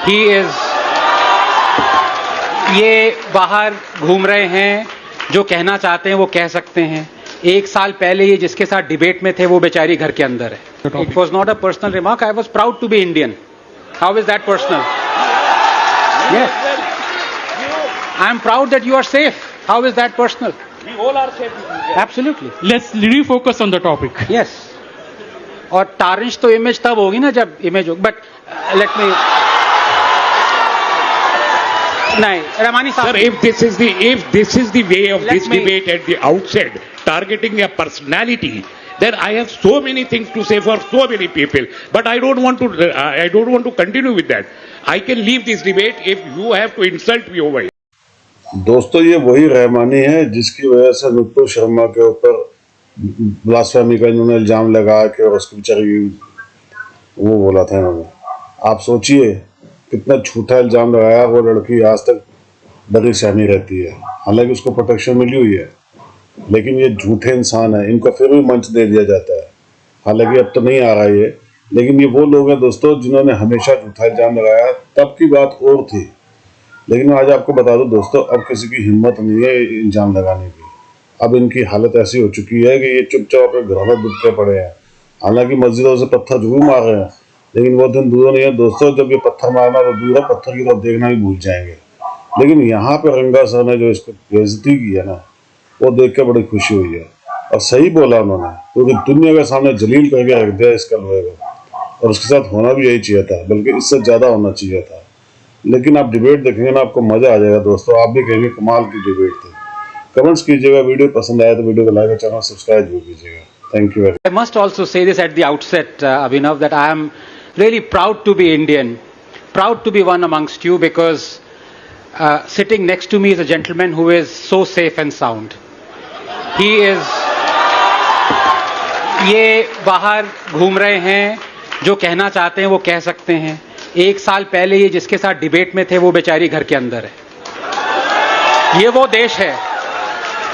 He is ये बाहर घूम रहे हैं, जो कहना चाहते हैं वो कह सकते हैं। एक साल पहले ये जिसके साथ डिबेट में थे वो बेचारी घर के अंदर है। It was not a personal remark, I was proud to be Indian. How is that personal? Yes, I am proud that you are safe. How is that personal? We all are safe. Absolutely. Let's refocus on the topic. Yes. और टारिश तो image तब होगी ना जब image होगी, but let me नहीं रहमानी साहब। Sir, if this is the way of this debate at the outset, targeting a personality, then I have so many things to say for so many people. But I don't want to continue with that. I can leave this debate if you have to insult me over here. दोस्तों, ये वही रहमानी है जिसकी वजह से नुपुर शर्मा के ऊपर blasphemy का इन्होंने इल्जाम लगा के और उसकी बेचारी वो बोला था इन्होंने। आप सोचिए कितना झूठा इल्जाम लगाया। वो लड़की आज तक डरी सहमी रहती है, हालांकि उसको प्रोटेक्शन मिली हुई है, लेकिन ये झूठे इंसान है, इनको फिर भी मंच दे दिया जाता है। हालांकि अब तो नहीं आ रहा ये, लेकिन ये वो लोग हैं दोस्तों जिन्होंने हमेशा झूठा इल्जाम लगाया। तब की बात और थी, लेकिन आज आपको बता दो दोस्तों, अब किसी की हिम्मत नहीं है इल्जाम लगाने की। अब इनकी हालत ऐसी हो चुकी है कि ये चुपचाप अपने घरों में डूब के पड़े हैं। हालांकि मस्जिदों से पत्थर जरूर मार रहे हैं, लेकिन वो दिन दूर नहीं है दोस्तों जब ये पत्थर मारना तो दूर है, पत्थर की तरफ देखना भी भूल जाएंगे। लेकिन यहाँ पे रंगा सर ने जो इसको बेइज्जती की है ना, वो देख के बड़ी खुशी हुई है। और सही बोला उन्होंने, क्योंकि दुनिया के सामने जलील करके रख दिया इसका लोहे को, और उसके साथ होना भी यही चाहिए था, बल्कि इससे ज्यादा होना चाहिए था। लेकिन आप डिबेट देखेंगे ना, आपको मजा आ जाएगा दोस्तों। आप भी कहेंगे कमाल की डिबेट थी। कमेंट्स कीजिएगा, वीडियो पसंद आया तो वीडियो को लाइक और चैनल सब्सक्राइब जरूर कीजिएगा। Thank you. I must also say this at the outset, Abhinav, that I am really proud to be Indian, proud to be one amongst you, because sitting next to me is a gentleman who is so safe and sound. He is ये बाहर घूम रहे हैं, जो कहना चाहते हैं वो कह सकते हैं। एक साल पहले ये जिसके साथ डिबेट में थे वो बेचारी घर के अंदर है। ये वो देश है,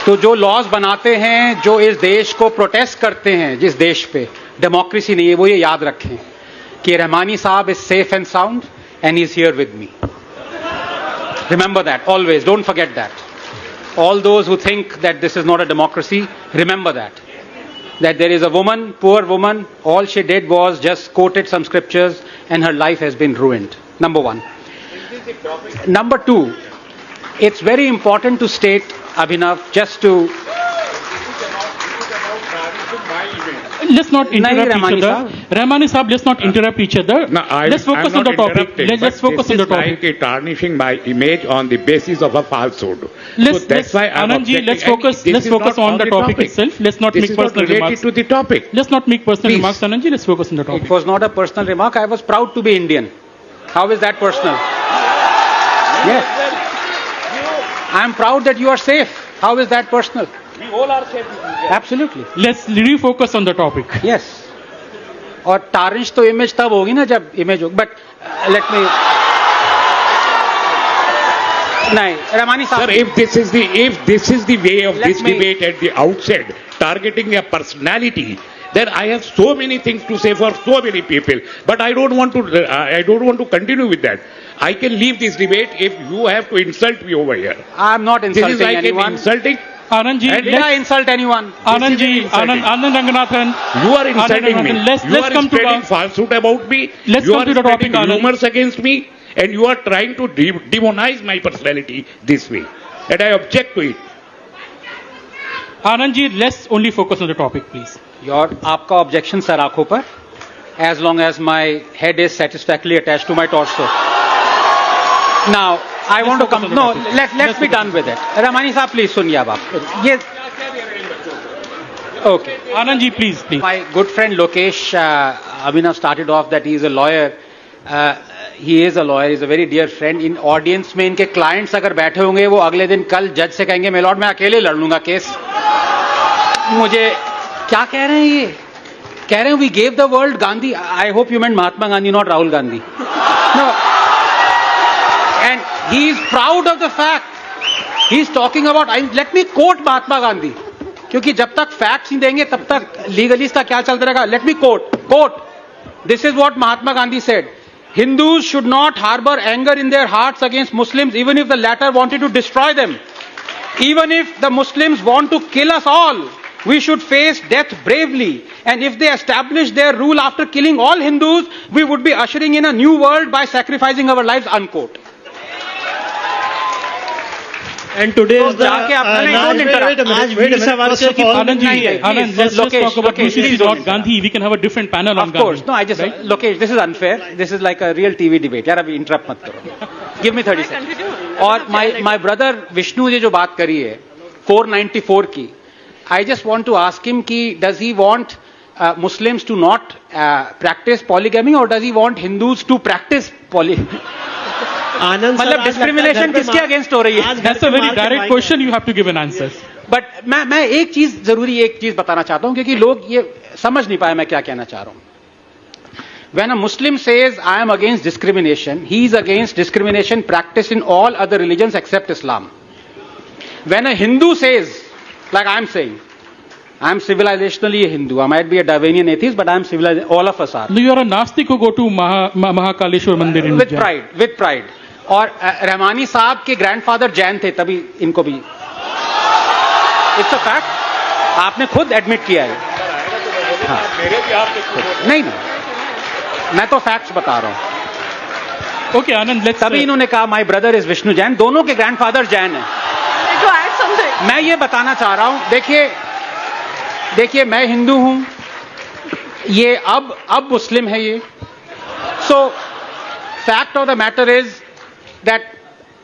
तो जो लॉज बनाते हैं, जो इस देश को प्रोटेस्ट करते हैं, जिस देश पे डेमोक्रेसी नहीं है, वो ये याद रखें कि रहमानी साहब is safe and sound and he is here with me. Remember that always, don't forget that. All those who think that this is not a democracy, remember that there is a woman, poor woman, all she did was just quoted some scriptures and her life has been ruined. Number one. Number two, it's very important to state, Abhinav, just to... Let's not interrupt each other. Rahmani Saab, let's not interrupt each other. No, let's focus on the topic. Let's focus on the topic. Like tarnishing my image on the basis of a falsehood. That's why Anand ji, let's focus on the topic itself. Let's not make personal remarks to the topic. Let's not make personal remarks, Anand ji. Let's focus on the topic. It was not a personal remark. I was proud to be Indian. How is that personal? Yes. I am proud that you are safe. How is that personal? We all are safe. Absolutely. Let's refocus on the topic. Yes. और टारिश तो image तब होगी ना जब image होगी, but let me नहीं रहमानी साहब। Sir, if this is the way of this debate at the outset, targeting a personality, then I have so many things to say for so many people. But I don't want to continue with that. I can leave this debate if you have to insult me over here. I am not insulting this is like anyone. Insulting. Anand ji, did I insult anyone? Anand ji, Anand Ranganathan. You are insulting me. Let's come to spreading falsehood about me. Let's come to the topic, Anand. Rumors against me, and you are trying to demonize my personality this way, and I object to it. Anand ji, let's only focus on the topic, please. आपका objection sir आंखों पर, as long as my head is satisfactorily attached to my torso. Now I want to come. No, let's be done with it. Rahmani साहब please सुनिए अब आप ये. Okay. Anand ji, please. My good friend Lokesh Abhinav started off that he is a lawyer. He is a lawyer. He is a very dear friend. In audience में इनके clients अगर बैठे होंगे, वो अगले दिन कल जज से कहेंगे मेलॉर्ड मैं अकेले लड़ लूंगा केस। मुझे क्या कह रहे हैं ये? कह रहे हैं we gave the world Gandhi. I hope you meant Mahatma Gandhi, not Rahul Gandhi. No. And he is proud of the fact. He is talking about. Let me quote Mahatma Gandhi. क्योंकि जब तक facts नहीं देंगे तब तक लीगलिस्ट का क्या चलता रहेगा। Let me quote this is what Mahatma Gandhi said, Hindus should not harbor anger in their hearts against Muslims, even if the latter wanted to destroy them. Even if the Muslims want to kill us all, we should face death bravely. And if they establish their rule after killing all Hindus, we would be ushering in a new world by sacrificing our lives, unquote. And today is the Anand, let's just talk about Mushi, not Gandhi. We can have a different panel on Gandhi. Of course. No, I just, Lokesh, this is unfair. This is like a real TV debate. Yaar, abhi interrupt mat karo. Give me 30 seconds. और my brother Vishnu ने जो बात करी है 494 की, I just want to ask him कि does he want Muslims to not practice polygamy or does he want Hindus to practice polygamy? मतलब discrimination किसके अगेंस्ट हो रही है? That's a very direct question. You have to give an answer. But मैं एक चीज बताना चाहता हूं क्योंकि लोग ये समझ नहीं पाए मैं क्या कहना चाह रहा हूं. When a Muslim says I am against discrimination, he is against discrimination practiced in all other religions except Islam. When a Hindu says, like I am saying, I am civilizationally a Hindu. I might be a Darwinian atheist, but I am civilized. All of us are. No, you are a Nastik who go to Mahakaleshwar Mandir in with pride, with pride. और रहमानी साहब के grandfather Jain थे, तभी इनको भी it's a fact. आपने खुद admit किया है. हाँ. नहीं, मैं तो फैक्ट्स बता रहा हूं. Okay Anand, let's. तभी इन्होंने कहा my brother is Vishnu Jain. दोनों के ग्रैंडफादर जैन हैं. मैं ये बताना चाह रहा हूं, देखिए मैं हिंदू हूं, ये अब मुस्लिम है ये. सो fact of the matter is that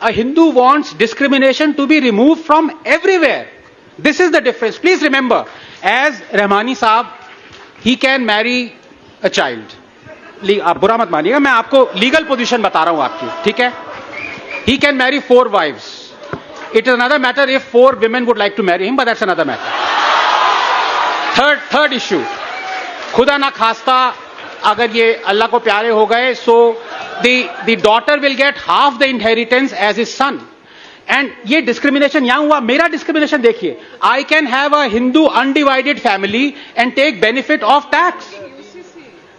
a Hindu wants discrimination to be removed from everywhere. This is the difference. Please remember, as Rahmani Saab, he can marry a child. आप बुरा मत मानिएगा, मैं आपको लीगल पोजीशन बता रहा हूं आपकी, ठीक है? He can marry 4 wives. It is another matter if 4 women would like to marry him, but that's another matter. Third issue. खुदा ना खास्ता अगर ये अल्लाह को प्यारे हो गए, so the daughter will get half the inheritance as his son. And ये discrimination यहाँ हुआ. मेरा discrimination देखिए. I can have a Hindu undivided family and take benefit of tax.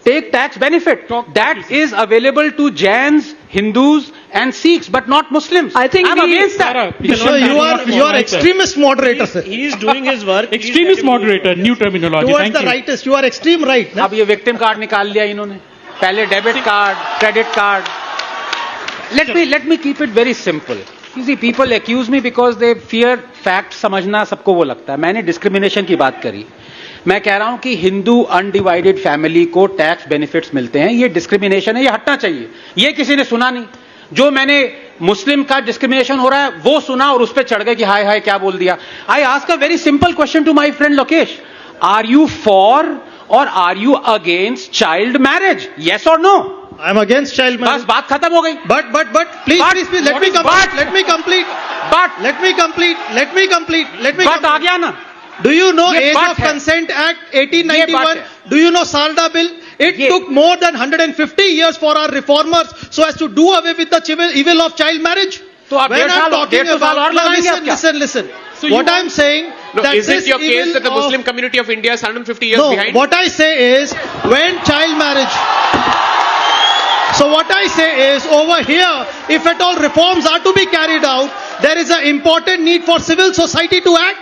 Take tax benefit. That is available to Jains, Hindus and Sikhs, but not Muslims. I think I'm against that. So you are extremist moderator, sir. He is doing his work. Extremist moderator, new terminology. Towards the rightist, you are extreme right. अब ये victim card निकाल लिया इन्होंने. पहले debit card, credit card. Let me keep it very simple. You see, people accuse me because they fear facts. समझना सबको वो लगता है. मैंने discrimination की बात करी. मैं कह रहा हूं कि हिंदू अनडिवाइडेड फैमिली को टैक्स बेनिफिट्स मिलते हैं. ये डिस्क्रिमिनेशन है, ये हटना चाहिए. ये किसी ने सुना नहीं. जो मैंने मुस्लिम का डिस्क्रिमिनेशन हो रहा है वो सुना और उस पर चढ़ गए कि हाय हाय क्या बोल दिया. I ask a very simple question to my friend Lokesh. Are you for or are you against child marriage? Yes or no? I am against child marriage. बस बात खत्म हो गई. But please, let me complete. बात आ गया ना. Do you know ये Age बात of है. Consent Act ये 1891? बात है. Do you know Salda Bill? It ये- took more than 150 years for our reformers so as to do away with the evil of child marriage. तो आप When 1.5 I'm साल talking 1.5 साल और about, लगाएंगे आप क्या? listen. So What I'm saying No, that is it this your case evil that the of- Muslim community of India is 150 years No, behind? what I say is when child marriage. So what I say is over here, if at all reforms are to be carried out, there is an important need for civil society to act.